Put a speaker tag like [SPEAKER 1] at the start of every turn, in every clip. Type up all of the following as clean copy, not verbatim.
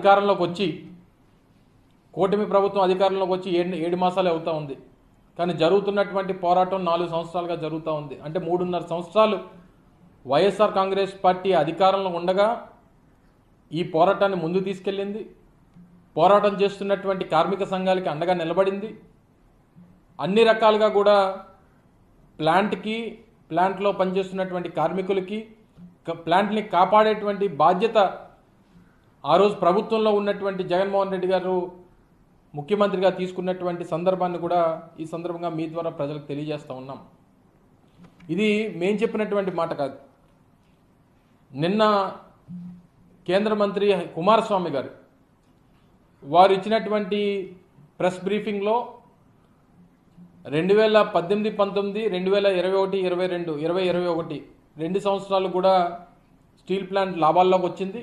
[SPEAKER 1] అధికారంలోకి వచ్చి కూటమి ప్రభుత్వం అధికారంలోకి వచ్చి 7 మాసాలే అవుతా ఉంది. కానీ జరుగుతున్నటువంటి పోరాటం 4 సంవత్సరాలుగా జరుగుతూ ఉంది. అంటే 3.5 సంవత్సరాలు వైఎస్ఆర్ కాంగ్రెస్ పార్టీ అధికారంలో ఉండగా ఈ పోరాటాన్ని ముందు తీసుకెళ్ళింది. పోరాటం చేస్తున్నటువంటి కార్మిక సంఘాలకి అండగా నిలబడింది. అన్ని రకాలుగా కూడా ప్లాంట్లో పనిచేస్తున్నటువంటి కార్మికులకి ప్లాంట్ని కాపాడేటువంటి బాధ్యత ఆ రోజు ప్రభుత్వంలో ఉన్నటువంటి జగన్మోహన్ రెడ్డి గారు ముఖ్యమంత్రిగా తీసుకున్నటువంటి సందర్భాన్ని కూడా ఈ సందర్భంగా మీ ద్వారా ప్రజలకు తెలియజేస్తూ ఉన్నాం. ఇది మేం చెప్పినటువంటి మాట కాదు. నిన్న కేంద్ర మంత్రి కుమారస్వామి గారు వారు ఇచ్చినటువంటి ప్రెస్ బ్రీఫింగ్లో 2018, 19, 2021, 22, 2021 2 సంవత్సరాలు కూడా స్టీల్ ప్లాంట్ లాభాల్లోకి వచ్చింది.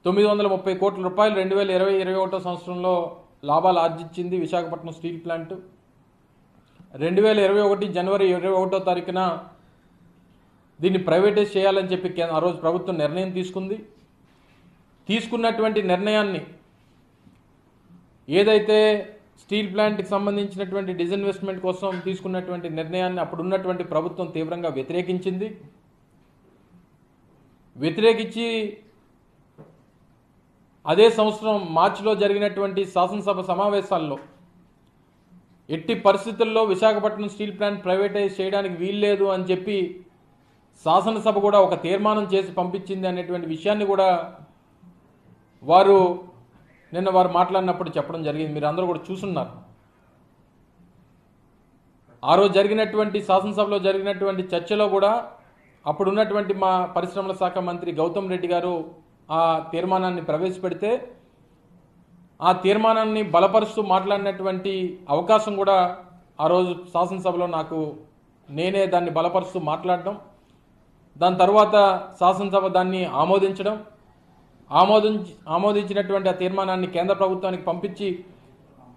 [SPEAKER 1] 930 కోట్ల రూపాయలు 2020, 21 సంవత్సరంలో లాభాలు ఆర్జించింది విశాఖపట్నం స్టీల్ ప్లాంట్. 2021 జనవరి 21వ తారీఖున దీన్ని ప్రైవేటైజ్ చేయాలని చెప్పి ఆ రోజు ప్రభుత్వం నిర్ణయం తీసుకుంది. తీసుకున్నటువంటి నిర్ణయాన్ని ఏదైతే స్టీల్ ప్లాంట్కి సంబంధించినటువంటి డిజిన్వెస్ట్మెంట్ కోసం తీసుకున్నటువంటి నిర్ణయాన్ని అప్పుడున్నటువంటి ప్రభుత్వం తీవ్రంగా వ్యతిరేకించింది. వ్యతిరేకించి అదే సంవత్సరం మార్చిలో జరిగినటువంటి శాసనసభ సమావేశాల్లో ఎట్టి పరిస్థితుల్లో విశాఖపట్నం స్టీల్ ప్లాంట్ ప్రైవేటైజ్ చేయడానికి వీల్లేదు అని చెప్పి శాసనసభ కూడా ఒక తీర్మానం చేసి పంపించింది అనేటువంటి విషయాన్ని కూడా వారు మాట్లాడినప్పుడు చెప్పడం జరిగింది. మీరు అందరూ కూడా చూస్తున్నారు. ఆ రోజు జరిగినటువంటి శాసనసభలో జరిగినటువంటి చర్చలో కూడా అప్పుడున్నటువంటి మా పరిశ్రమల శాఖ మంత్రి గౌతమ్ రెడ్డి గారు ఆ తీర్మానాన్ని ప్రవేశపెడితే ఆ తీర్మానాన్ని బలపరుస్తూ మాట్లాడినటువంటి అవకాశం కూడా ఆ రోజు శాసనసభలో నేనే దాన్ని బలపరుస్తూ మాట్లాడడం, దాని తర్వాత శాసనసభ దాన్ని ఆమోదించినటువంటి ఆ తీర్మానాన్ని కేంద్ర ప్రభుత్వానికి పంపించి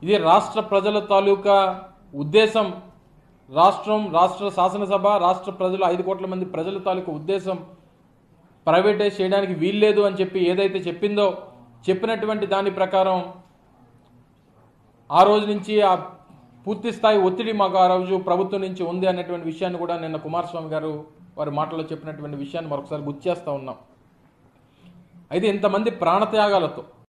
[SPEAKER 1] ఇది రాష్ట్ర ప్రజల తాలూకా ఉద్దేశం, రాష్ట్ర శాసనసభ రాష్ట్ర ప్రజలు 5 కోట్ల మంది ప్రజల తాలూకా ఉద్దేశం ప్రైవేటైజ్ చేయడానికి వీల్లేదు అని చెప్పి ఏదైతే చెప్పినటువంటి దాని ప్రకారం ఆ రోజు నుంచి ఆ పూర్తి స్థాయి ఒత్తిడి మాకు ఆ రోజు ప్రభుత్వం నుంచి ఉంది అనేటువంటి విషయాన్ని కూడా నిన్న కుమారస్వామి గారు వారి మాటలో చెప్పినటువంటి విషయాన్ని మరొకసారి గుర్తు చేస్తూ ఉన్నాం. అయితే ఇంతమంది ప్రాణత్యాగాలతో